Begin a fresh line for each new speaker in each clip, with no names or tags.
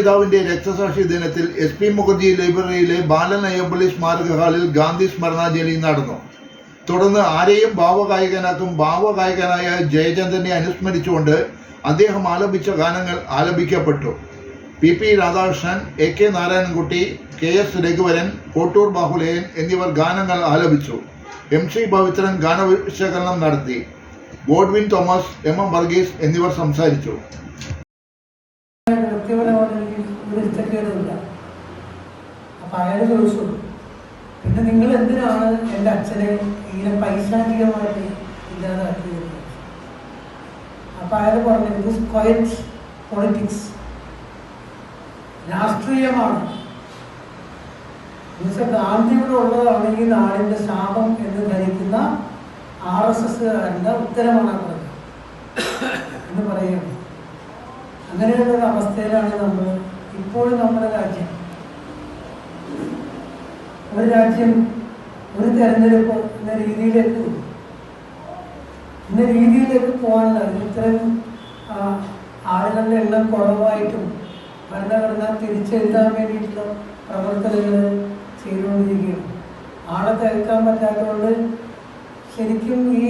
രാഷ്ട്രപിതാവിന്റെ രക്തസാക്ഷി ദിനത്തിൽ SP മുഖർജി ലൈബ്രറിയിലെ ബാലൻ അയ്യപ്പള്ളി സ്മാരക ഹാളിൽ ഗാന്ധി സ്മരണാഞ്ജലി നടന്നു. തുടർന്ന് ആരെയും ഭാവഗായകനാക്കും ഭാവഗായകനായ ജയചന്ദ്രനെ അനുസ്മരിച്ചുകൊണ്ട് അദ്ദേഹം ആലപിച്ച ഗാനങ്ങൾ ആലപിക്കപ്പെട്ടു. PP Radhakrishnan, AK Narayanankutty, KS Raghuvaran, Kottoor Bahuleyan എന്നിവർ ഗാനങ്ങൾ ആലപിച്ചു. MC പവിത്രൻ ഗാനവിശകലനം നടത്തി. ഗോഡ്വിൻ തോമസ്, MM വർഗീസ് എന്നിവർ സംസാരിച്ചു.
അയാൾ ചോദിച്ചു, പിന്നെ നിങ്ങൾ എന്തിനാണ് എൻ്റെ അച്ഛനെ ഇങ്ങനെ പൈശാചികമായിട്ട് ഇല്ലാതാക്കിയത്? അപ്പൊ അയാൾ പറഞ്ഞു, ഇത് ക്വയറ്റ് പൊളിറ്റിക്സ്, രാഷ്ട്രീയമാണ്. ഗാന്ധിയുടെ ഉള്ളതാണ് ഈ നാടിന്റെ ശാപം എന്ന് ധരിക്കുന്ന RSSകാരൻ്റെ ഉത്തരമാണ് പറഞ്ഞത് എന്ന് പറയുന്നത്. അങ്ങനെയുള്ള ഒരു അവസ്ഥയിലാണ് നമ്മൾ ഇപ്പോഴും. നമ്മുടെ രാജ്യം ഒരു തെരഞ്ഞെടുപ്പ് എന്ന രീതിയിലേക്ക് പോകാനുള്ള ഇത്തരം ആളുകളുടെ എണ്ണം കുറവായിട്ടും ഭരണഘടന തിരിച്ചെഴുതാൻ വേണ്ടിയിട്ടുള്ള പ്രവർത്തനങ്ങൾ ചെയ്തുകൊണ്ടിരിക്കുകയാണ്. ആളെ തേക്കാൻ പറ്റാത്തതുകൊണ്ട് ശരിക്കും ഈ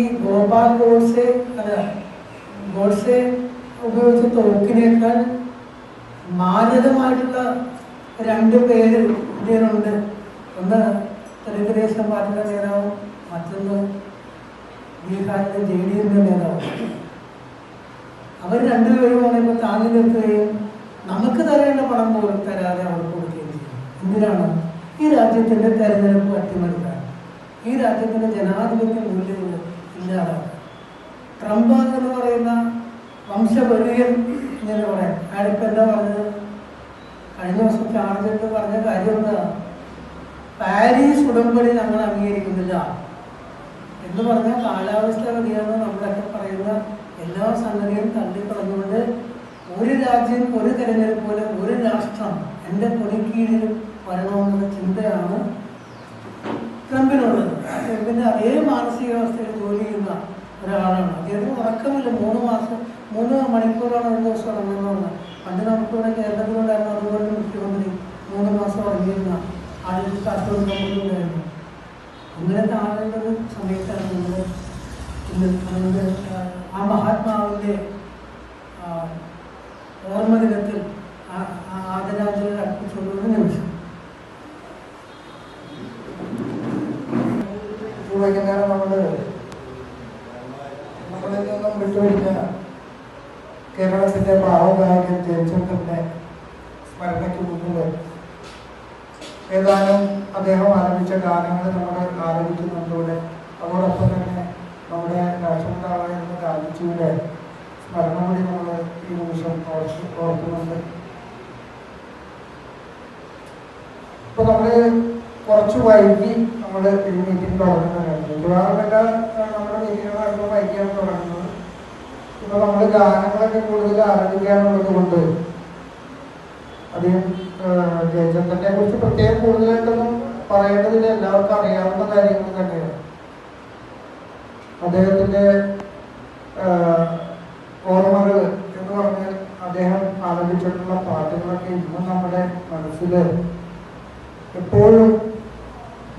ഗോഡ്സെ ഉപയോഗിച്ച തോക്കിനേക്കാൾ മാരകമായിട്ടുള്ള 2 പേര് ഇന്ത്യയിലുണ്ട്. ഒന്ന് തെലുങ്കുദേശം പാർട്ടിയുടെ നേതാവ്, മറ്റൊന്ന് ബീഹാറിലെ JDS നേതാവ്. അവർ 2 പേരുമാണ് ഇപ്പോൾ താങ്ങി നിർത്തുകയും നമുക്ക് തരേണ്ട പണം പോലും തരാതെ അവർക്ക് കൊടുക്കുകയും ചെയ്യും. എന്തിനാണ്? ഈ രാജ്യത്തിൻ്റെ തെരഞ്ഞെടുപ്പ് അട്ടിമറിക്കാൻ, ഈ രാജ്യത്തിൻ്റെ ജനാധിപത്യ മൂല്യങ്ങൾ ഇല്ലാതാക്കാൻ. ട്രംപ് എന്ന് പറയുന്ന വംശപരിയൻ എന്ന് പറയാം. അയാളിപ്പോൾ എന്താ പറഞ്ഞത്? കഴിഞ്ഞ ദിവസം ചാർജ് പറഞ്ഞ കാര്യം എന്താ? പാരീസ് ഉടമ്പടി ഞങ്ങൾ അംഗീകരിക്കുന്നില്ല എന്ന് പറഞ്ഞാൽ കാലാവസ്ഥ വ്യതിയാനം നമ്മളൊക്കെ പറയുന്ന എല്ലാ സംഗതിയും തള്ളിക്കളഞ്ഞുകൊണ്ട് ഒരു രാജ്യം, ഒരു തെരഞ്ഞെടുപ്പ് പോലെ ഒരു രാഷ്ട്രം എൻ്റെ പൊടിക്കീഴിൽ വരണമെന്നുള്ള ചിന്തയാണ് ട്രംപിനുള്ളത്. ട്രംപിൻ്റെ അതേ മാനസികാവസ്ഥയിൽ ജോലി ചെയ്യുന്ന ഒരാളാണ്. അദ്ദേഹത്തിന് ഉറക്കമില്ല. 3 മണിക്കൂറാണ് ഒരു ദിവസം ഉറങ്ങുന്നത്. പണ്ട് നമുക്കിവിടെ കേരളത്തിലുണ്ടായിരുന്നു അതുപോലെ മുഖ്യമന്ത്രി 3 മാസം ഉറങ്ങിയിരുന്ന ആളുകൾ കാട്ടുകൊണ്ടുണ്ടായിരുന്നു. അങ്ങനത്തെ ആളുകളുടെ ഒരു സമയത്താണ് നമ്മൾ ഇന്ന് ആ മഹാത്മാവിൻ്റെ ഓർമ്മ ദിനത്തിൽ ആദരാഞ്ജലി അർപ്പിച്ചുകൊണ്ടുള്ള നിമിഷം.
വൈകുന്നേരം നമ്മളിൽ നിന്നും വിട്ടുപിടിച്ച കേരളത്തിൻ്റെ ഭാവഗായകൻ ജയചന്ദ്രൻ്റെ സ്മരണയ്ക്ക് മുന്നിൽ ഏതാനും അദ്ദേഹം ആരംഭിച്ച ഗാനങ്ങൾ നമ്മൾ ആരംഭിക്കുന്നുണ്ടൂടെ. അതോടൊപ്പം തന്നെ നമ്മുടെ രാഷ്ട്രപിതാവായിരുന്ന ഗാന്ധിജിയുടെ സ്മരണ കൂടി നമ്മൾ ഈ നിമിഷം ഓർക്കുന്നുണ്ട്. ഇപ്പോൾ നമ്മൾ കുറച്ച് വൈകി നമ്മൾ ഈ മീറ്റിംഗ് തുടങ്ങുന്നതാണ്. മിക്കവാറുമെല്ലാം നമ്മുടെ മീറ്റിങ്ങുകളൊക്കെ വൈകിയാണ് തുടങ്ങുന്നത്. ഇപ്പോൾ നമ്മൾ ഗാനങ്ങളൊക്കെ കൂടുതൽ ആരംഭിക്കാനുള്ളത് കൊണ്ട് അധികം ജയചന്ദ്രനെ കുറിച്ച് പ്രത്യേകം കൂടുതലായിട്ടൊന്നും പറയേണ്ടതില്ല. എല്ലാവർക്കും അറിയാവുന്ന കാര്യങ്ങൾ തന്നെയാണ്. അദ്ദേഹത്തിൻ്റെ ഓർമ്മകൾ എന്ന് പറഞ്ഞാൽ അദ്ദേഹം ആലപിച്ചിട്ടുള്ള പാട്ടുകളൊക്കെ ഇന്നും നമ്മുടെ മനസ്സിൽ എപ്പോഴും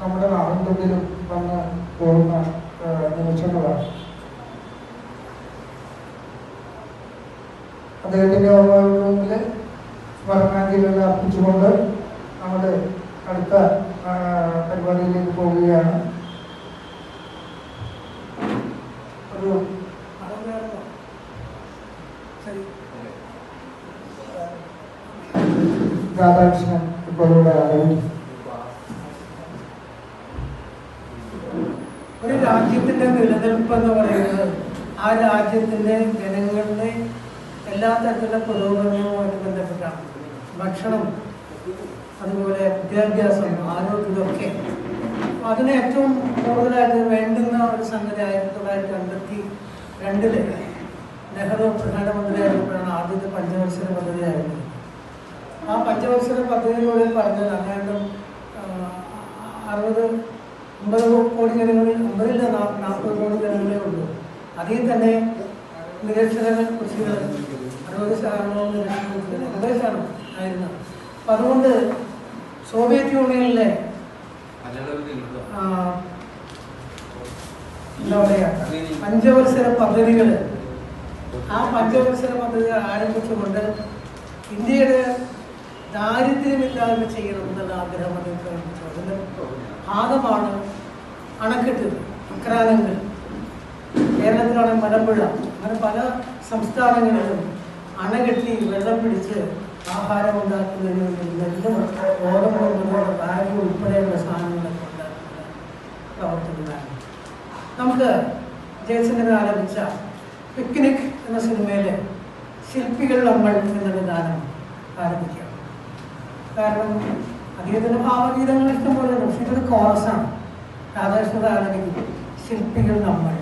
നമ്മുടെ നാടിൻ്റെതിലും വന്ന് പോകുന്ന നിമിഷങ്ങളാണ്. അദ്ദേഹത്തിൻ്റെ ഓർമ്മകളിൽ സ്മരണാഞ്ജലികൾ അർപ്പിച്ചുകൊണ്ട് നമ്മൾ അടുത്ത പരിപാടിയിലേക്ക് പോവുകയാണ്. ഒരു രാധാകൃഷ്ണൻ ഇപ്പോൾ ഇവിടെ ആരംഭിക്കും.
ഒരു രാജ്യത്തിൻ്റെ നിലനിൽപ്പ് എന്ന് പറയുന്നത് ആ രാജ്യത്തിൻ്റെ ജനങ്ങളുടെ എല്ലാ തരത്തിലുള്ള പുരോഗമനവുമായിട്ട് ബന്ധപ്പെട്ടാണ്. ഭക്ഷണം, അതുപോലെ വിദ്യാഭ്യാസം, ആരോഗ്യം, ഇതൊക്കെ അതിന് ഏറ്റവും കൂടുതലായിട്ട് വേണ്ടുന്ന ഒരു സംഗതി 1952 നെഹ്റു പ്രധാനമന്ത്രിയായപ്പോഴാണ് ആദ്യത്തെ പഞ്ചവത്സര പദ്ധതി ആയിരുന്നത്. ആ പഞ്ചവത്സര പദ്ധതിയിലൂടെ പറഞ്ഞത് അങ്ങാണ്ടും 50 കോടി ജനങ്ങളിൽ 40 കോടി ജനങ്ങളേ ഉള്ളൂ. അതിൽ തന്നെ നിരക്ഷരങ്ങൾ കൃഷികൾ 60% നിരക്ഷരങ്ങൾ, ഏകദേശം ആയിരുന്നത്. അപ്പം അതുകൊണ്ട് സോവിയറ്റ് യൂണിയനിലെ എന്താ പറയുക പഞ്ചവത്സര പദ്ധതികൾ, ആ പഞ്ചവത്സര പദ്ധതികൾ ആരംഭിച്ചുകൊണ്ട് ഇന്ത്യയുടെ ദാരിദ്ര്യമില്ലായ്മ ചെയ്യണം എന്നുള്ള ആഗ്രഹം അദ്ദേഹം പ്രകടിപ്പിച്ചു. അതിൻ്റെ ഭാഗമാണ് അണക്കെട്ട്, അക്രാനങ്ങൾ. കേരളത്തിലാണ് മലമ്പുഴ. അങ്ങനെ പല സംസ്ഥാനങ്ങളിലും അണകെട്ടി വെള്ളം പിടിച്ച് ആഹാരം ഉണ്ടാക്കുന്നതിന് വേണ്ടി നെല്ലും ഗോതമ്പ് ബാഗ് ഉൾപ്പെടെയുള്ള സാധനങ്ങളൊക്കെ ഉണ്ടാക്കുന്ന പ്രവർത്തനങ്ങളാണ്. നമുക്ക് ജയചന്ദ്രൻ ആരംഭിച്ച പിക്നിക് എന്ന സിനിമയിലെ ശില്പികൾ നമ്മൾ എന്നുള്ള ഗാനം ആരംഭിക്കാം. കാരണം അദ്ദേഹത്തിന് ഭാവഗീതങ്ങൾ ഇഷ്ടംപോലെ ഉണ്ട്. പക്ഷെ ഇതൊരു കോറസാണ്. രാധാകൃഷ്ണൻ ആരംഭിക്കും ശില്പികൾ നമ്മൾ.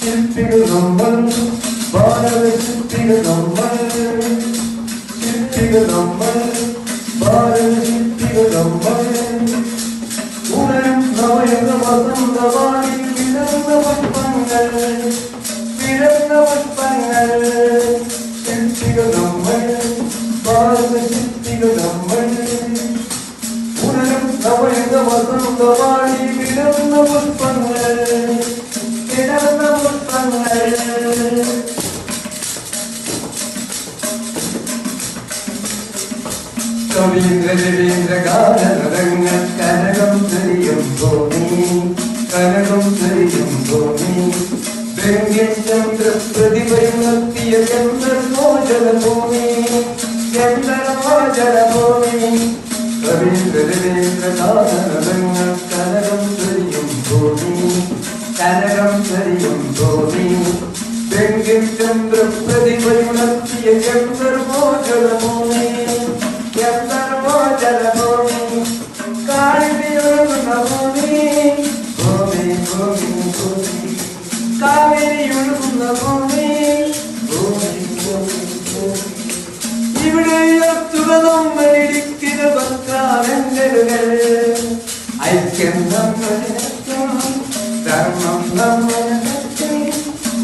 ശില്പികൾ നമ്മൾ, ഭാരത ശില്പികൾ നമ്മൾ, ശില്പികൾ നമ്മൾ, ഭാരത ശില്പികൾ നമ്മൾ. ഉണരും നവയുഗ വസന്തവാടി വിടർന്ന പുഷ്പങ്ങൾ, വിടർന്ന പുഷ്പങ്ങൾ. ശില്പികൾ നമ്മൾ, ഭാരത ശില്പികൾ നമ്മൾ. ഉണരും നവയുഗ വസന്തവാടി വിടർന്ന പുഷ്പങ്ങൾ, വിടർന്ന പുഷ്പങ്ങൾ. കവീന്ദ്ര രവീന്ദ്ര ഗാനങ്ങൾ കനകം തെളിയും ഭൂമി, കനകം തെളിയും ഭൂമി. ചന്ദ്ര പ്രതിഭയുണർത്തിയ ഗന്ധർവോജലഭൂമി, ഗന്ധർവോജലഭൂമി. കവീന്ദ്ര രവീന്ദ്ര ഗാനങ്ങൾ കനകം തെളിയും ഭൂമി, കനകം തെളിയും ഭൂമി. ചന്ദ്ര പ്രതിഭയുണർത്തിയ ഗന്ധർവോജലഭൂമി, ഗന്ധർവോജലഭൂമി. കാളിയൊഴുകുന്ന ഭൂമി, ഭൂമി ഭൂമി ഭൂമി. കാവേരിയൊഴുകുന്ന ഭൂമി, ഭൂമി ഭൂമി ഭൂമി. ഇവിടെ ഒത്തുക നമ്മളിരിക്കുന്ന ഭക്താനങ്ങളുകൾ. ഐക്യം നമ്മളിനക്കും, ധർമ്മം നമ്മളിനക്കും.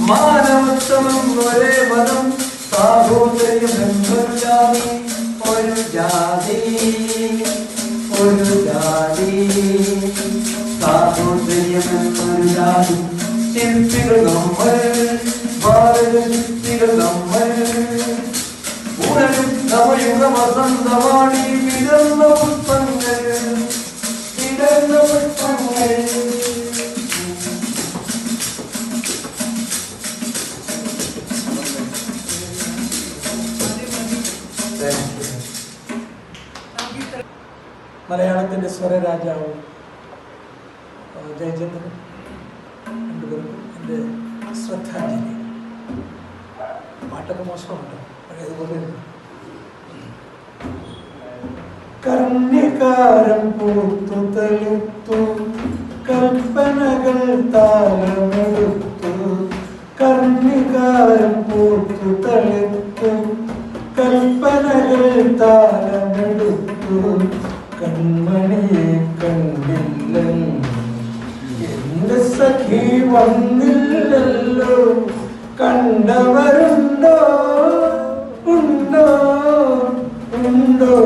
മാനവത്വം ഒരേ മതം, സാഹോദര്യം എന്നൊരു ജാതി, ഒരു ജാതി, ഒരു ജാതി. സാഹോദര്യം എന്നൊരു ജാതി. ശില്പികൾ നമ്മൾ, ഭാരത ശില്പികൾ നമ്മൾ. ഉണരും നവയുഗ വസന്തവാടി വിടർന്ന പുഷ്പങ്ങൾ, വിടർന്ന പുഷ്പങ്ങൾ. മലയാളത്തിൻ്റെ സ്വരരാജാവ് ജയചന്ദ്രൻ രണ്ടുപേർക്കും എൻ്റെ ശ്രദ്ധാഞ്ജലി. പാട്ടൊക്കെ മോശമുണ്ട്, പഴയതുപോലെ. കർണ്യകാരം പൂത്തു തളുത്തു, കൽപ്പനകൾ താളമെടുത്തു. കർണ്യകാരം പൂത്തു തളുത്തു, കൽപ്പനകൾ താളമെടുത്തു. കൺമണിയെ കണ്ടില്ലല്ലോ, എന്റെ സഖി വന്നില്ലല്ലോ. കണ്ടവരുണ്ടോ, ഉണ്ടോ, ഉണ്ടോ.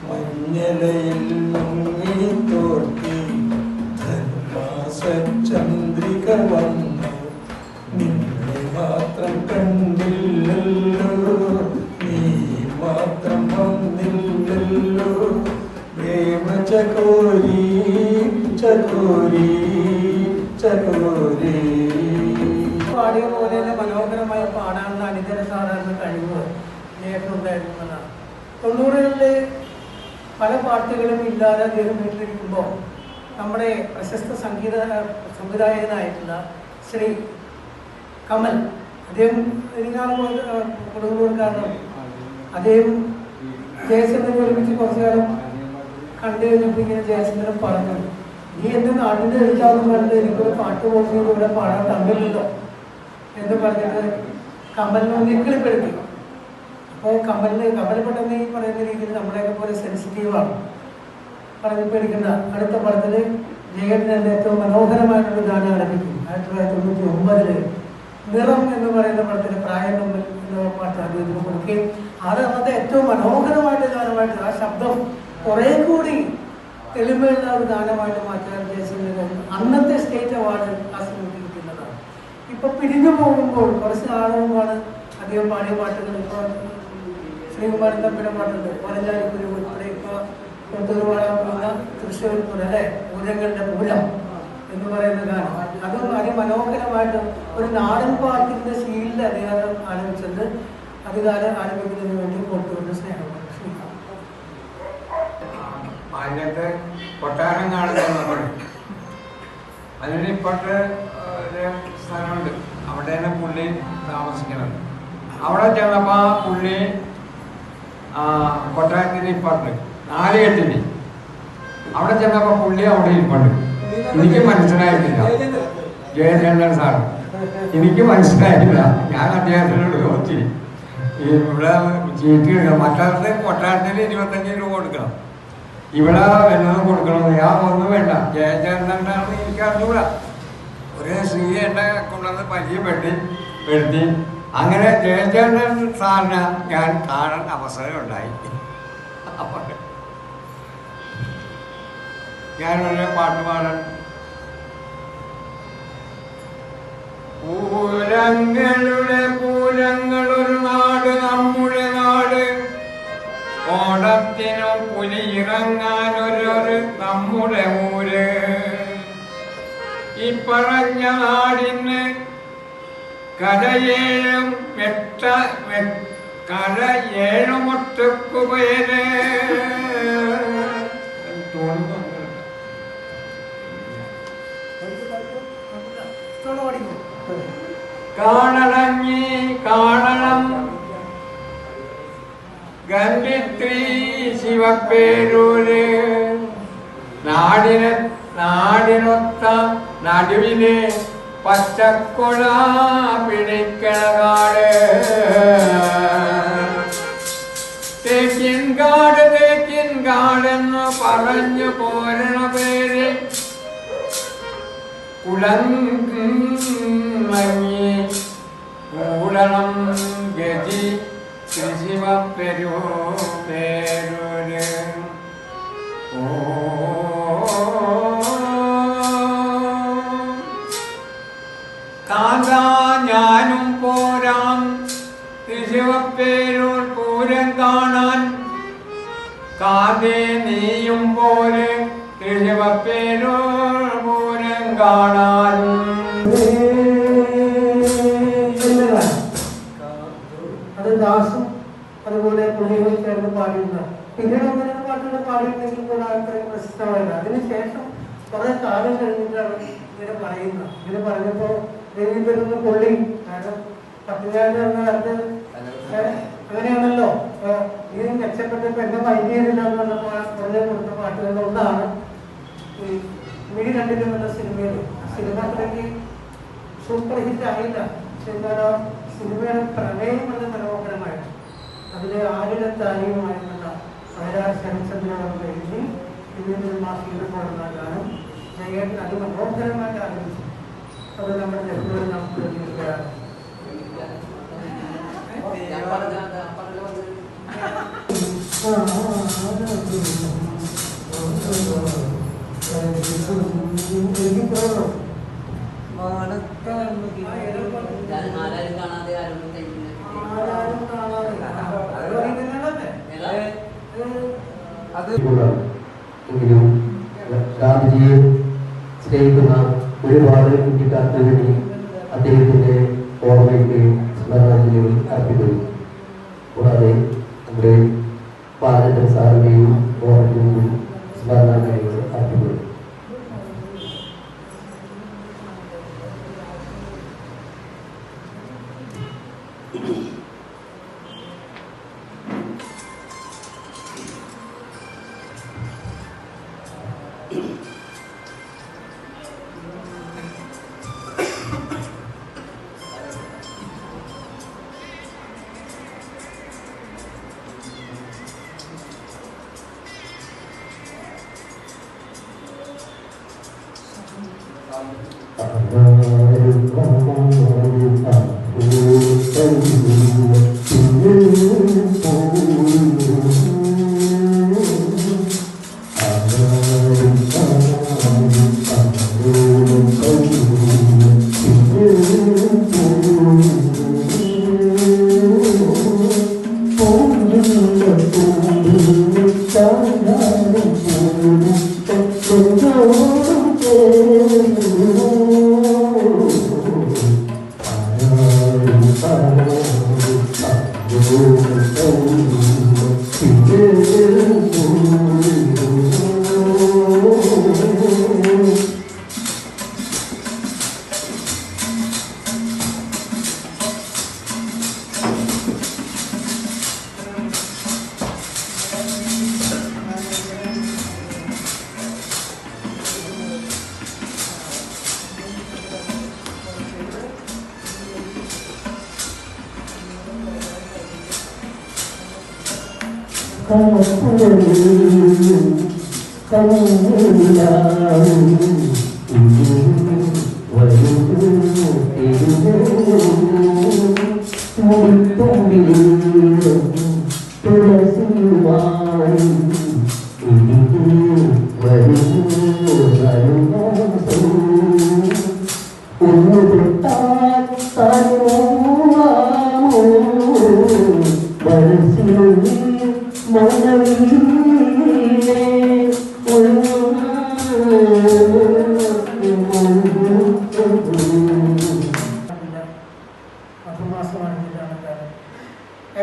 മഞ്ഞലയിൽ മുങ്ങി തോട്ടി ധർമാസ ചന്ദ്രിക വന്നു. നിന്നെ മാത്രം കണ്ടില്ലല്ലോ, നീ മാത്രം വന്നില്ലല്ലോ. പ്രേമ ചകോരി ചകോരി ചകോരി.
പാടിയ പോലെ തന്നെ മനോഹരമായി പാടാനുള്ള അനിതര സാധാരണ കഴിവ് നേരിട്ടുണ്ടായിരുന്നതാണ്. 90കളിലെ പല പാട്ടുകളും ഇല്ലാതെ അദ്ദേഹം വീട്ടിലിരിക്കുമ്പോൾ നമ്മുടെ പ്രശസ്ത സംഗീത സംവിധായകനായിട്ടുള്ള ശ്രീ കമൽ, അദ്ദേഹം കൊടുങ്ങല്ലൂർക്കാരനാണ്. അദ്ദേഹം ജയചന്ദ്രനെ ഒരുമിച്ച് കുറച്ചു കാലം കണ്ടു കഴിഞ്ഞപ്പോൾ ഇങ്ങനെ ജയചന്ദ്രൻ പറഞ്ഞു, നീ എൻ്റെ നാടിൻ്റെ എഴുത്താന്ന് പറഞ്ഞിട്ട് എനിക്കൊരു പാട്ട് പോകുന്നതിലൂടെ പാടാൻ തന്നില്ലല്ലോ എന്ന് പറഞ്ഞിട്ട് കമലിനെ നിക്കിളിപ്പെടുത്തി. അപ്പോൾ കമൽ പെട്ടെന്ന് ഈ പറയുന്ന രീതിയിൽ നമ്മുടെയൊക്കെ പോലെ സെൻസിറ്റീവാണ്, പറഞ്ഞ് പേടിക്കുന്ന. അടുത്ത പടത്തിൽ ജയേട്ടൻ എൻ്റെ ഏറ്റവും മനോഹരമായിട്ടൊരു ഗാനം ആരംഭിക്കും. 1999 നിറം എന്ന് പറയുന്ന പടത്തിൽ പ്രായം തമ്മിൽ എന്ന പാട്ട് അദ്ദേഹത്തിന് കൊടുക്കുകയും അത് അന്നത്തെ ഏറ്റവും മനോഹരമായിട്ട് ഗാനമായിട്ട് ആ ശബ്ദം കുറേ കൂടി തെളിമയുള്ള ഒരു ഗാനമായിട്ട് മാറ്റാൻ ജയസിംഗിന് അന്നത്തെ സ്റ്റേറ്റ് അവാർഡ് ആ സിനിമയ്ക്ക് കിട്ടുന്നതാണ്. ഇപ്പൊ പിരിഞ്ഞു പോകുമ്പോൾ കുറച്ച് നാളുമാണ് അദ്ദേഹം പാടിയ പാട്ടുകൾ. ഇപ്പോൾ ശ്രീകുമാരൻ തമ്പിയുടെ പാട്ടുണ്ട്, വനജാലിക്കുരു ഉൾപ്പെടെ. ഇപ്പൊ പുറത്തൊരു പാടാൻ പോകുന്ന തൃശ്ശൂർ പൂരം അല്ലെ, പൂരങ്ങളുടെ പൂരം എന്ന് പറയുന്ന ഗാനം, അതും അതിമനോഹരമായിട്ട് ഒരു നാടൻ പാട്ടിന്റെ ശീലിൽ അദ്ദേഹം ആരംഭിച്ചത്. അധികാരം ആരംഭിക്കുന്നതിന് വേണ്ടി കൊടുത്തുകൊണ്ട് സ്നേഹമാണ്.
അതിനകത്ത് കൊട്ടാരം കാണുന്ന നമ്മൾ അതിന് ഇപ്പോഴത്തെ ഒരു സ്ഥലമുണ്ട്, അവിടെയാണ് പുള്ളി താമസിക്കുന്നത്. അവിടെ ചെന്നപ്പോൾ ആ പുള്ളി കൊട്ടാരത്തിന് ഇപ്പുറത്ത് 4 കെട്ടിന് അവിടെ ചെന്നപ്പോൾ പുള്ളി അവിടെ ഇരിപ്പുണ്ട്. എനിക്ക് മനസ്സിലായിട്ടില്ല, ജയചന്ദ്രൻ സാർ എനിക്ക് മനസ്സിലായില്ല. ഞാൻ അദ്ദേഹത്തിനോട് ചോദിച്ചു, ഇവിടെ ചീറ്റ് എടുക്കണം, മറ്റേ കൊട്ടാരത്തിന് 25 രൂപ കൊടുക്കണം, ഇവിടെ വല്ലതും കൊടുക്കണമെന്ന്. ഞാൻ ഒന്നും വേണ്ട, ജയചന്ദ്രനാണെന്ന് എനിക്ക് അറിഞ്ഞൂടാ. ഒരു സ്ത്രീ എന്നെ കൊണ്ടുവന്ന് പരിചയപ്പെടുത്തി. അങ്ങനെ ജയചന്ദ്രൻ സാറിനെ ഞാൻ കാണാൻ അവസരമുണ്ടായി. അപ്പോൾ ഞാനൊരു പാട്ട് പാടാൻ പൂരങ്ങളുടെ പൂരങ്ങളൊരു നാട് നമ്മുടെ നാട്, ഓണത്തിനും പുലിയിറങ്ങാനൊരു നമ്മുടെ ഊര്. ഈ പറഞ്ഞ നാടിന് കരയേഴുമൊട്ടുക്കു പേര്. കാണണഞ്ഞി കാണണം ഗംഗിത്രി ശിവപ്പേരൂര്, നാടിനൊത്ത നടുവിലെ പച്ചക്കുള പിടിക്കണകാട്. തേക്കിൻ കാടെന്ന് പറഞ്ഞു പോരണ പേര് കുളങ്ങി കൂടണം ഗതി ശിവപ്പെരൂ പേരൂര്. കാന്താ ഞാനും പോരാം ശിവപ്പേരൂർ പൂരം കാണാൻ, കാന്തേ നീയും പോലെ ശിവപ്പേരൂർ പൂരം കാണാൻ.
അത് ദാസും അതുപോലെ പുള്ളികൾ ചേർന്ന് പാടിയിരുന്ന. പിന്നീട് അങ്ങനെ പാട്ടുകൾ പാടിയിട്ടുണ്ടെങ്കിൽ കൂടെ അത്രയും പ്രശസ്തമായില്ല. അതിനുശേഷം കുറെ കാലം കഴിഞ്ഞിട്ടാണ് ഇങ്ങനെ പറയുന്നത്. ഇങ്ങനെ പറഞ്ഞപ്പോ രവീന്ദ്രന് പൊള്ളി. കാരണം പട്ടികാട് എന്ന കാലത്ത് അങ്ങനെയാണല്ലോ, ഈ രക്ഷപ്പെട്ടപ്പോ എന്നെ മൈൻഡ് ചെയ്തില്ല എന്ന് പറഞ്ഞപ്പോൾ പൊള്ളി കൊടുത്ത പാട്ടുകളിൽ ഒന്നാണ് ഈ മിഴി രണ്ടിലും എന്ന സിനിമയിൽ. സിനിമ അത്രയ്ക്ക് സൂപ്പർ ഹിറ്റ് ആയില്ല, പക്ഷെ എന്താണ് സിനിമയുടെ പ്രമേയം വളരെ മനോഹരമായിട്ട് അതിലെ ആരിടത്താരിയുമായിട്ടുള്ള വയലാർ ശരത്ചന്ദ്രൻ എഴുതി ഇതിൽ മാസികയിൽ പോകുന്ന ഗാനം ജയേട്ടൻ അതിമനോഹരമായിട്ട് ആരംഭിച്ചു. അത് നമ്മുടെ നെഹ്റുവിൽ നമുക്ക് എഴുതിയിരിക്കുകയാണ്.
എങ്കിലും ഗാന്ധിജിയെ സ്നേഹിക്കുന്ന ഒരുപാട് കുട്ടിക്കാർക്ക് വേണ്ടി അദ്ദേഹത്തിന്റെ ഓർമ്മയ്ക്ക് സ്മരണാഞ്ജലികൾ അർപ്പിക്കുന്നു. കൂടാതെ നമ്മുടെ ബാലചന്ദ്രൻ സാറിന്റെയും ഓർമ്മയ്ക്കും സ്മരണാഞ്ജലികൾ അർപ്പിക്കുന്നു.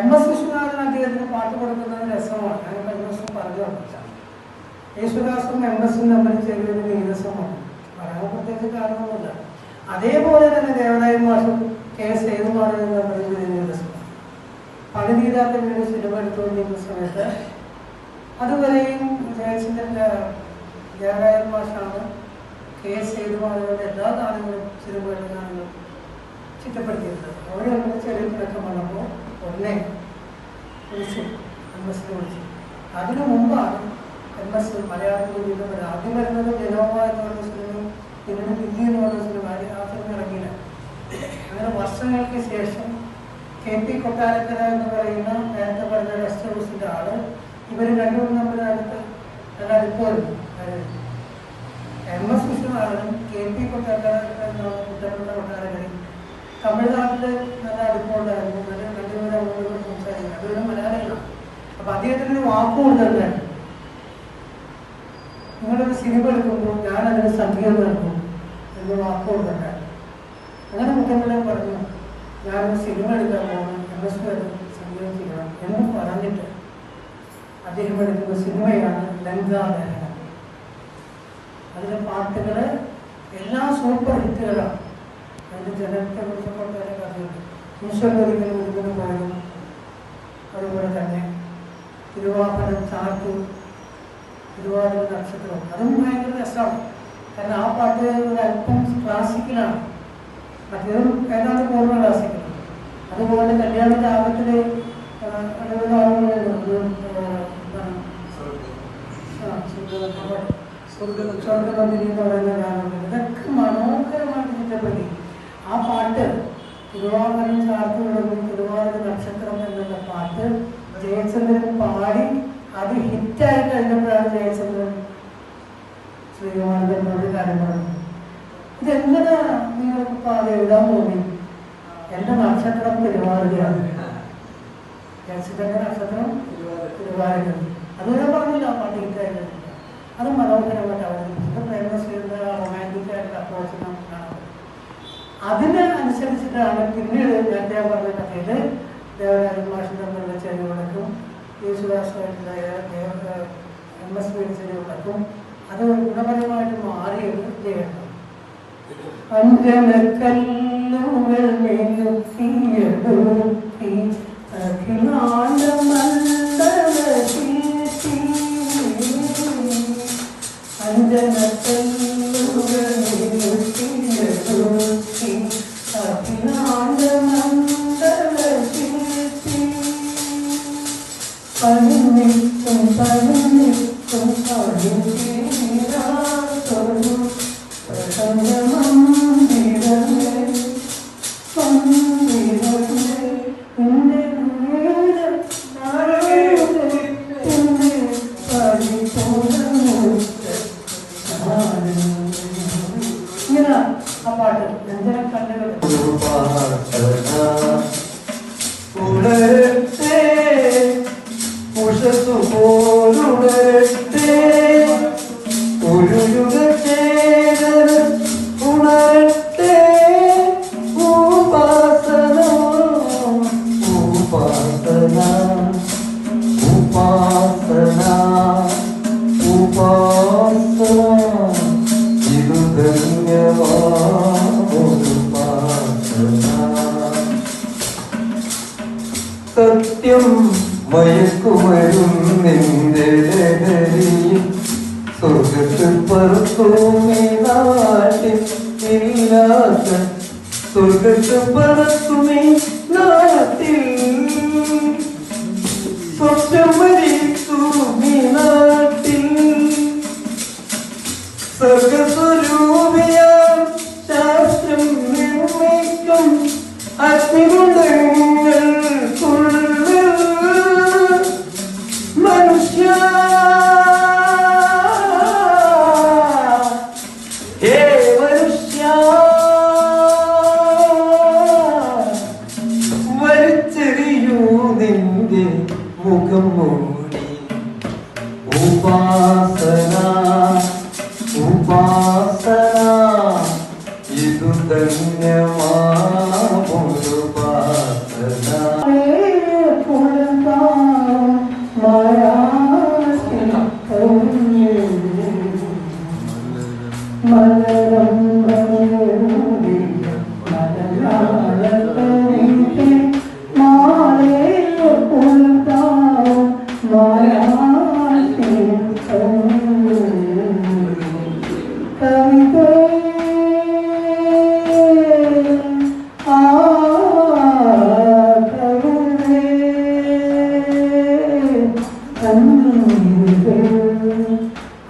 MS വിശ്വനാഥൻ അദ്ദേഹത്തിന് പാട്ട് കൊടുക്കുന്നത് രസമാണ്. ഞാൻ കഴിഞ്ഞ പറഞ്ഞു വന്നിട്ടാണ്. യേശുദാസും MS തമ്മിൽ ചെറിയൊരു നീരസമാണ്. പറയാൻ പ്രത്യേകിച്ച് കാരണമൊന്നുമില്ല. അതേപോലെ തന്നെ ദേവരായ മാഷും സേതുമാധവൻ തമ്മിൽ നീരസമാണ്. പണി തീരാത്ത വീട് സിനിമ എടുത്തുകൊണ്ടിരുന്ന സമയത്ത് അതുവരെയും ദേവരായ മാഷാണ് സേതുമാധവന്റെ എല്ലാ ഗാനങ്ങളും സിനിമകളുടെ ഗാനങ്ങളും ചിട്ടപ്പെടുത്തിയിരുന്നത്. അവിടെ നമുക്ക് ചെറിയ പിണക്കം വന്നപ്പോൾ ഉടനെ വിളിച്ചു, MS വിളിച്ചു. അതിനു മുമ്പാണ് MS മലയാളത്തിൽ വീണ്ടും ആദ്യം വരുന്നത് ജനോമ എന്ന് പറഞ്ഞ സിനിമ, പിന്നീട് ദില്ലി എന്ന് പറഞ്ഞ സിനിമ. ആ സിനിമ ഇറങ്ങിയില്ല. അങ്ങനെ വർഷങ്ങൾക്ക് ശേഷം KP കൊട്ടാരക്കര എന്ന് പറയുന്ന നേരത്തെ പറഞ്ഞ റെസ്റ്റ് ഹൗസിന്റെ ആള് ഇവർ രണ്ടും തമ്മിൽ നല്ല അടുപ്പമായിരുന്നു. MS വിശ്വനാഥനും KP കൊട്ടാരക്കരയും തമിഴ്നാട്ടില് നല്ല അടുപ്പമുണ്ടായിരുന്നു. രണ്ടുപേരും അങ്ങോട്ട് സംസാരിക്കും. അതൊരു മലയാളികളാണ്. അപ്പൊ അദ്ദേഹത്തിന് വാക്ക് കൊടുത്തിട്ടുണ്ട്, നിങ്ങളൊരു സിനിമ എടുക്കുമ്പോൾ ഞാൻ അതിന് സംഗീതം നൽകും എന്ന് വാക്ക് കൊടുത്തിട്ടുണ്ട്. അങ്ങനെ മുഖ്യമന്ത്രി പറഞ്ഞു, ഞാനൊരു സിനിമ എടുക്കാൻ പോകണം, MS സംഗീതം ചെയ്യണം എന്ന് പറഞ്ഞിട്ട് അദ്ദേഹം എടുക്കുന്ന സിനിമയാണ് ലങ്കാദഹനം. അതിലെ പാട്ടുകൾ എല്ലാം സൂപ്പർ ഹിറ്റുകളാണ്. അതിൻ്റെ ജനത്തെ കുറിച്ചൊക്കെ വളരെ കഥയുണ്ട്. ഈശ്വരൊരിക്കലും ഒരിക്കലും പോയതും, അതുപോലെ തന്നെ തിരുവാഭരം ചാർത്തു, തിരുവാതിര നക്ഷത്രം, അതും ഭയങ്കര രസമാണ്. കാരണം ആ പാട്ട് ഒരു അല്പം ക്ലാസിക്കലാണ്, മറ്റേതും ഏതാണ്ട് പൂർണ്ണ ക്ലാസിക്കലാണ്. അതുപോലെ കല്യാണ രാഗത്തിലെ സ്വർഗനന്ദിനി എന്ന് പറയുന്ന ഗാനമുണ്ട്. ഇതൊക്കെ മനോഹരമായിട്ട് ചിട്ടപ്പെടുത്തി. ആ പാട്ട് തിരുവാഭരം ചാർത്ത് വിടുന്നു തിരുവാതിര നക്ഷത്രം എന്നുള്ള പാട്ട് ജയചന്ദ്രൻ പാടി അത് ഹിറ്റായി കഴിഞ്ഞപ്പോഴാണ് ജയചന്ദ്രൻ ശ്രീകുമാരനോട് കാര്യം പറഞ്ഞു, ഇതെങ്ങനെ നിങ്ങൾക്ക് അത് എഴുതാൻ തോന്നി? എൻ്റെ നക്ഷത്രം തിരുവാതിരയാണ്. ജയചന്ദ്രൻ്റെ നക്ഷത്രം തിരുവാതിര. അത് ഞാൻ പറഞ്ഞില്ല, ആ പാട്ട് ഹിറ്റായി കഴിഞ്ഞില്ല. അത് മനോഹരമായിട്ട് അവതരിപ്പിച്ചത് പ്രേമശ്രീയുടെ റൊമാൻറ്റിക്കായിട്ടുള്ള അപ്രോച്ച് നമുക്ക് കാണാൻ പറ്റും. അതിന് അനുസരിച്ചിട്ടാണ് പിന്നീട് നേരത്തെ പറഞ്ഞ കഥയിൽ ദേവരാജൻ മാഷിൻ്റെ തമ്മിലുള്ള ചെടികളക്കും യേശുദാസുമായിട്ടുണ്ടായ MS ചെടികളക്കും അത് ഗുണപരമായിട്ട് മാറിയത് ചെയ്യണം. അഞ്ജനക്കല്ലുകൾ മെഴുകിയെടുത്തി പണിക്കും ഇങ്ങനെ ആ പാട്ട് നെഞ്ചന കണ്ണുകൾ ഉണരട്ടെ ഉഷസ്സു പോലുണരട്ടെ ഒരു യുഗചേതന ഉണരട്ടെ ഉപാസന ഉപാസന ഉപാസന ഉപാസന ഇതു ധന്യവാദുപാസന സത്യം മയക്കുമരുന്നിന്റെ ലഹരിയിൽ സ്വർഗത്തിൽ പറത്തുമീ നാട്ടിൽ ഇല്ലാത്ത സ്വർഗത്തിൽ പറത്തുമീ നാട്ടിൽ സ്വപ്നം മരിത്തുമീ നാട്ടിൽ സ്വർഗസ്വരൂപിയാം ശാസ്ത്രം നിർമ്മിക്കും അഗ്നികുണ്ഡങ്ങൾക്കുള്ളിൽ മനുഷ്യ ഹേ മനുഷ്യ വലിച്ചെറിയൂ നിന്റെ മുഖം മൂടി ഉപാസന ഉപാസന ഇതു ധന്യമാമുപാസന മലരം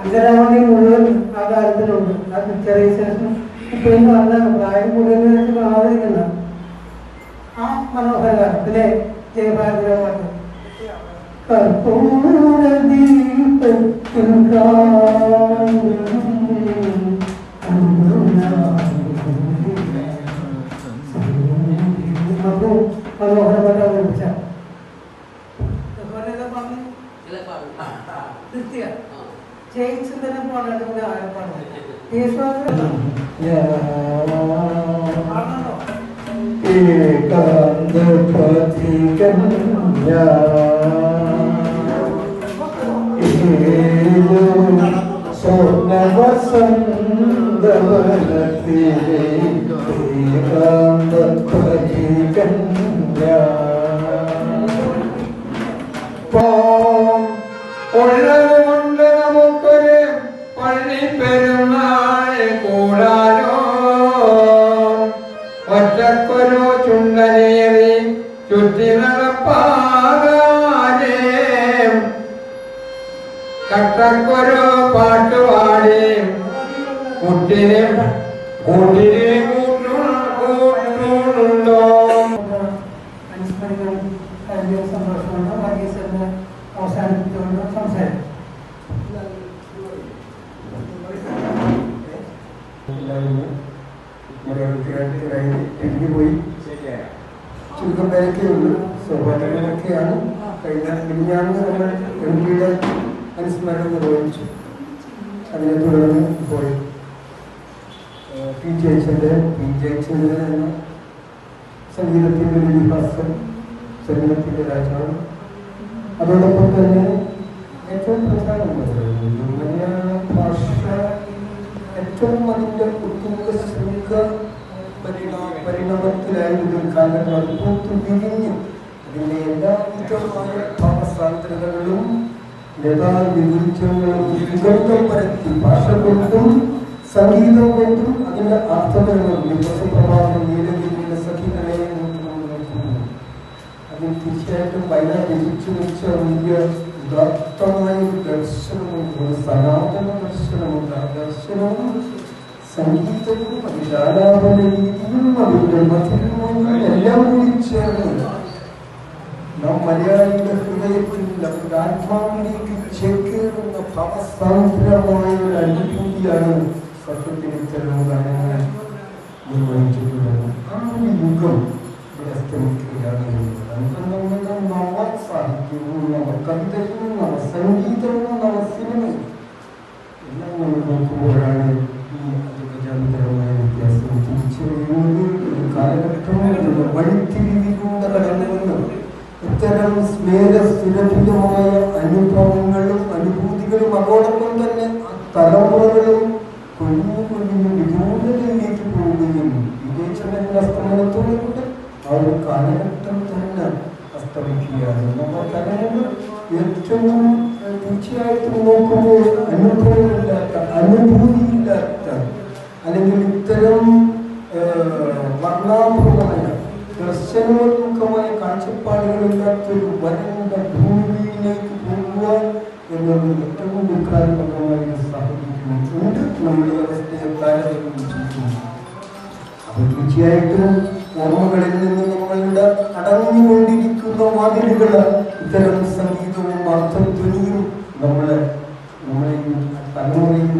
അങ്കരാമണി മുഴുവൻ ആ കാലത്തിലുണ്ട്. ആ ചെറിയ ശേഷം ഇപ്പൊ വന്നാണ് പ്രായം കൂടുതൽ ആദരിക്കുന്ന ആ മനോഹര ഇതിലെ ജയഭാരതിയുടെ പാട്ട് കർപ്പൂര ദീപത്തിൻ മനോഹരമായിട്ട് അവതരിപ്പിച്ച ജയിച്ചതിനെ പാടാണ്ട് ആരപ്പാടാണ്
ഉള്ളതുകൊണ്ട് നമുക്കൊരു പള്ളി പെരുന്നാൾ കൂടാനോ ഒറ്റക്കൊരു ചുണ്ടനേറി ചുറ്റി നടപ്പാകാനേ കട്ടക്കൊരു പാട്ടുപാടി കുട്ടിനെ കൂട്ടിനെ കൂട്ടുണ്ടോ
അനുസ്മരിക്കാൻ വലിയ സന്തോഷമുണ്ട്. വർഗീസിന്റെ അവസാനിപ്പിച്ചുകൊണ്ട് സംസാരിക്കും.
തിരിഞ്ഞു പോയി ചുരുക്കം പേരൊക്കെയുണ്ട്. സ്വാഭാവികമൊക്കെയാണ്. കഴിഞ്ഞ മിനിഞ്ഞാന്ന് നമ്മൾ എംപിയുടെ അനുസ്മരണം നിർവഹിച്ചു. അതിനെ തുടർന്ന് ഇപ്പോൾ പി ജയചന്ദ്രൻ എന്ന സംഗീതത്തിൻ്റെ ഒരു വികാസം, സംഗീതത്തിൻ്റെ രാജാവ്, അതോടൊപ്പം തന്നെ ഏറ്റവും പ്രധാനപ്പെട്ട മലയാള ഭാഷ ഏറ്റവും അതിൻ്റെ ഉത്തുംഗ ശൃംഗ പരിണാമത്തിലായിരുന്നു കാലങ്ങൾ പൂത്തു വിരിഞ്ഞു. അതിൻ്റെ എല്ലാവിധമായ ഭാവസാന്ദ്രതകളും യഥാവിരുദ്ധങ്ങളും വികൃതം പരത്തി ഭാഷ കൊണ്ടും സംഗീതം കൊണ്ടും അതിൻ്റെ അർത്ഥങ്ങളും വിപ്രസപ്രഭാതം നീലഗിരിയുടെ സഖികളെ അതിൽ തീർച്ചയായിട്ടും വയനാട് രചിച്ചു വെച്ച വലിയ ഉദാത്തമായ ഒരു ദർശനമുണ്ട്, ഒരു സനാതന ദർശനമുണ്ട്. ആ ദർശനവും സംഗീതവും അതിൻ്റെ ആലാപന രീതിയും അതിൻ്റെ മധുരവും എല്ലാം കൂടി ചേർന്ന് നാം മലയാളിയുടെ ഹൃദയത്തിൽ നമ്മുടെ ആത്മാവിലേക്ക് ചേക്കേറുന്ന ഭാവസാന്ദ്രമായ ഒരു അനുഭൂതിയാണ് സത്യത്തിൽ ഇത്തരം ഗാനങ്ങൾ ഇത്തരം സ്നേഹസുരഭിതമായ അനുഭവങ്ങളും അനുഭൂതികളും അതോടൊപ്പം തന്നെ തലമുറകളും കൊഴിഞ്ഞു കൊഴിഞ്ഞു വിദൂരതയിലേക്ക് പോവുകയും വിദേശങ്ങളുടെ അസ്തമനത്തോടുകൂടെ ആ ഒരു കാലഘട്ടം തന്നെ അസ്തമിക്കുകയാണ്. നമുക്കറിയാം ഏറ്റവും തീർച്ചയായിട്ടും നോക്കുമ്പോൾ അനുഭവമില്ലാത്ത അനുഭൂതിയില്ലാത്ത അല്ലെങ്കിൽ ഇത്തരം വർണ്ണാഭമായ ദർശനോന്മുഖമായ കാഴ്ചപ്പാടുകളില്ലാത്തൊരു വരണ്ട ഭൂമിയിലേക്ക് പോകുക എന്നത് ഏറ്റവും ദുഃഖാത്മകമായി സാഹചര്യമുണ്ട്. നമ്മൾ ഈ അവസ്ഥയെ താരതമ്യം ചെയ്യുന്നു. അപ്പോൾ തീർച്ചയായിട്ടും ഓർമ്മകളിൽ നിന്ന് നമ്മളുടെ അടഞ്ഞുകൊണ്ടിരിക്കുന്ന വാതിലുകൾ ഇത്തരം സംഗീതവും അർത്ഥധ്വനിയും നമ്മളെ തലമുറയിൽ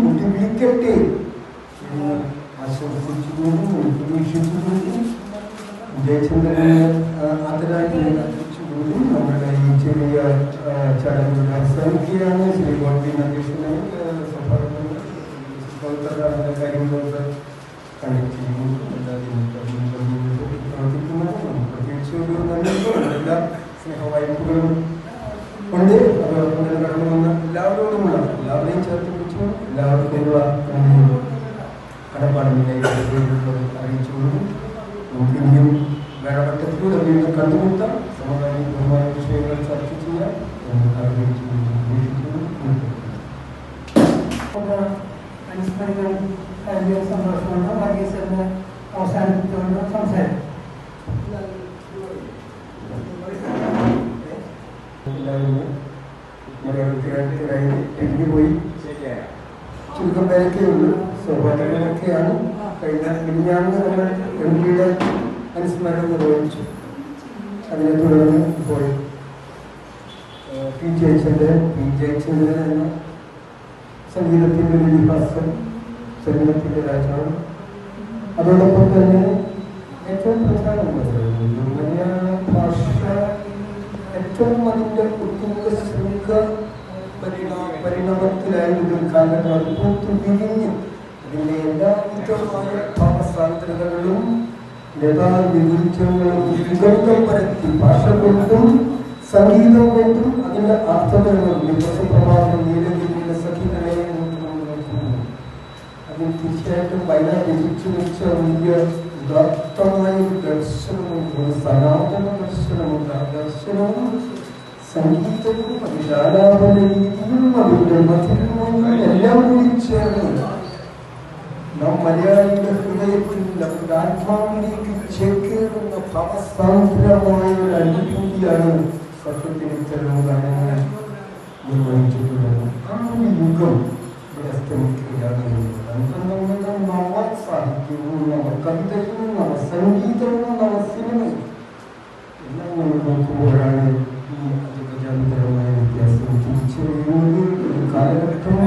മുട്ടിവിളിക്കട്ടെ എന്ന് ആശംസിച്ചുകൊണ്ടും പ്രതീക്ഷിച്ചുകൊണ്ടും ജയചന്ദ്രനെ അതിനായിട്ട് അർപ്പിച്ചുകൊണ്ടും നമ്മുടെ ഈ ചെറിയ ചടങ്ങുകൾ അവസാനിക്കുകയാണ്. ശ്രീ ഗോപി അധ്യക്ഷനെ സഹോദരന്റെ കാര്യങ്ങളൊക്കെ കണ്ടിരിക്കുന്നു. പ്രവർത്തിക്കുന്നത് പ്രത്യേകിച്ച് ഒരു നല്ല എല്ലാ സ്നേഹവായ്പകളും ഉണ്ട്. അതോടൊപ്പം തന്നെ കടന്നു വന്ന എല്ലാവരോടുമുള്ള എല്ലാവരെയും ചേർത്ത് വെച്ചു എല്ലാവർക്കുമുള്ള കടപ്പാടിനായി അറിയിച്ചുകൊണ്ടും നമുക്ക് ഇനിയും വേറെപറ്റത്തിലൂടെ വീണ്ടും കണ്ടുമുട്ടാം. സമകാലികമായ വിഷയങ്ങൾ ചർച്ച ചെയ്യാം എന്ന് അറിയിച്ചുകൊണ്ട്
അനുസ്മരിക്കാൻ വലിയ സന്തോഷമുണ്ട്. വർഗീസിന് അവസാനിപ്പിച്ചുകൊണ്ട് സംസാരിക്കും.
പോയി ചുരുക്കം പേരൊക്കെ ഉള്ളൂ. സ്വാഭാവികമൊക്കെയാണ്. കഴിഞ്ഞ മിനിഞ്ഞാന്ന് നമ്മൾ എംപിയുടെ അനുസ്മരണം നിർവഹിച്ചു. അതിനെ തുടർന്ന് ഇപ്പോൾ പി ജയചന്ദ്രൻ എന്ന സംഗീതത്തിൻ്റെ ഒരു ഇതിഹാസം, സംഗീതത്തിൻ്റെ രാജാവ്, അതോടൊപ്പം തന്നെ ഏറ്റവും പ്രധാനപ്പെട്ടത് മലയാള ഭാഷ ഏറ്റവും അതിൻ്റെ ഉത്തുംഗ ശൃംഗ പരിണാമത്തിലായിരുന്നു കാലഘട്ടം. അതുപോലെ വിരിഞ്ഞ് അതിൻ്റെ എല്ലാവിധമായ ഭാവസാന്ദ്രതകളും ലതാവിരുദ്ധങ്ങളും സുഗന്ധം പരത്തി ഭാഷ കൊണ്ടും സംഗീതം കൊണ്ടും അതിൻ്റെ അർത്ഥങ്ങളും വിപ്രഭാതം നീലഗിരിയിലെ സഖികളെ അതിൽ തീർച്ചയായിട്ടും വയനാട് രചിച്ചു വെച്ച വലിയ ഉദാത്തമായ ഒരു ദർശനമുണ്ട്, ഒരു സനാതന ദർശനമുണ്ട്. ആ ദർശനവും സംഗീതവും അതിൻ്റെ ആലാപന രീതിയും അതിൻ്റെ മധുരവും എല്ലാം കൂടി ചേർന്ന് നാം മലയാളിയുടെ ഹൃദയത്തിൽ നമ്മുടെ ആത്മാവിലേക്ക് ചേക്കേറുന്ന ഭാവസാന്ദ്രമായ ഒരു അനുഭൂതിയാണ് സത്യത്തിൽ ഇത്തരം ഗാനങ്ങൾ നിർവഹിച്ചിട്ടുള്ളത്. ആ ഒരു യുഗം അസ്തമിക്കുകയാണ്. നവ സാഹിത്യവും നവ കവിതയും നവ സംഗീതവും നവ സിനിമയും എല്ലാം നമ്മൾ നോക്കുമ്പോഴാണ് ഈ അജഗജാന്തരമായ വ്യത്യാസം തിരിച്ചറിയുന്നത്. ഒരു കാലഘട്ടം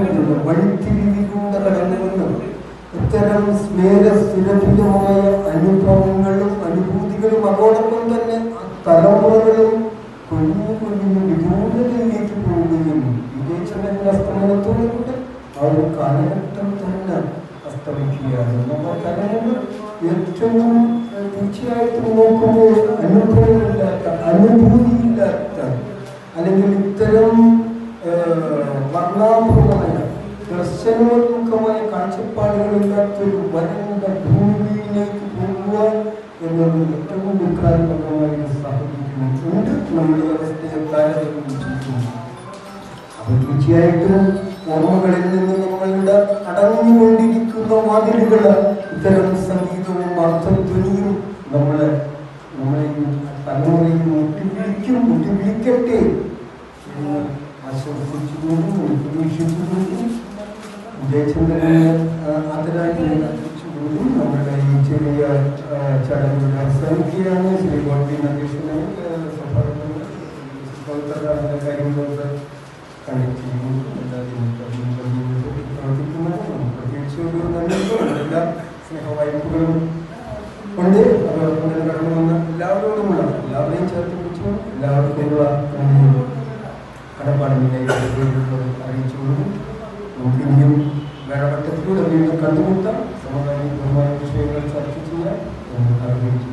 വഴിത്തിരിവിലൂടെ കടന്നുവന്ന് ഇത്തരം സ്നേഹസുരഭിതമായ അനുഭവങ്ങളും അനുഭൂതികളും അതോടൊപ്പം തന്നെ തലമുറകളും കൊഴിഞ്ഞു കൊഴിഞ്ഞു വിദൂരതയിലേക്ക് പോവുകയും വിദേശങ്ങളുടെ അസ്തമനത്തോടുകൂടെ ആ ഒരു കാലഘട്ടം തന്നെ അസ്തമിക്കുകയാണ്. നമുക്കറിയാം ഏറ്റവും തീർച്ചയായിട്ടും നോക്കുമ്പോൾ അനുഭവമില്ലാത്ത അനുഭൂതിയില്ലാത്ത അല്ലെങ്കിൽ ഇത്തരം വർണ്ണാഭമായ ദർശനോന്മുഖമായ കാഴ്ചപ്പാടുകളില്ലാത്തൊരു വരണ്ട ഭൂമിയിലേക്ക് പോകുക എന്നത് ഏറ്റവും ദുഃഖാത്മകമായ സാഹചര്യമുണ്ട്. നമ്മൾ ഈ അവസ്ഥയെ താരതമ്യം ചെയ്യുന്നു. അപ്പോൾ തീർച്ചയായിട്ടും ഓർമ്മകളിൽ നിന്ന് നമ്മളുടെ അടഞ്ഞുകൊണ്ടിരിക്കുന്ന വാതിലുകൾ ഇത്തരം സംഗീതവും അർത്ഥധ്വനിയും നമ്മളെ തലമുറയിൽ മുട്ടിവിളിക്കട്ടെ എന്ന് ആശംസിച്ചുകൊണ്ടും പ്രതീക്ഷിച്ചുകൊണ്ടും ജയചന്ദ്രനെ അതിനായിട്ട് അർപ്പിച്ചുകൊണ്ടും നമ്മുടെ ഈ ചെറിയ ചടങ്ങുകൾ അവസാനിക്കുകയാണ്. ശ്രീ ഗോപി അധ്യക്ഷനെ സഹോദരന്റെ കാര്യങ്ങളൊക്കെ കണ്ടിരിക്കുന്നു. പ്രവർത്തിക്കുന്നത് പ്രത്യേകിച്ച് ഒരു നല്ല എല്ലാ സ്നേഹവായ്പകളും ഉണ്ട്. അതോടൊപ്പം തന്നെ കടന്നു വന്ന എല്ലാവരോടുമുള്ള എല്ലാവരെയും ചേർത്ത് വെച്ചു എല്ലാവർക്കുമുള്ള കടപ്പാടിനായി അറിയിച്ചുകൊണ്ടും നമുക്ക് ഇനിയും വേറെപറ്റത്തിലൂടെ വീണ്ടും കണ്ടുമുട്ടാം. സമകാലികമായ വിഷയങ്ങൾ ചർച്ച ചെയ്യാം എന്ന് അറിയിച്ചു.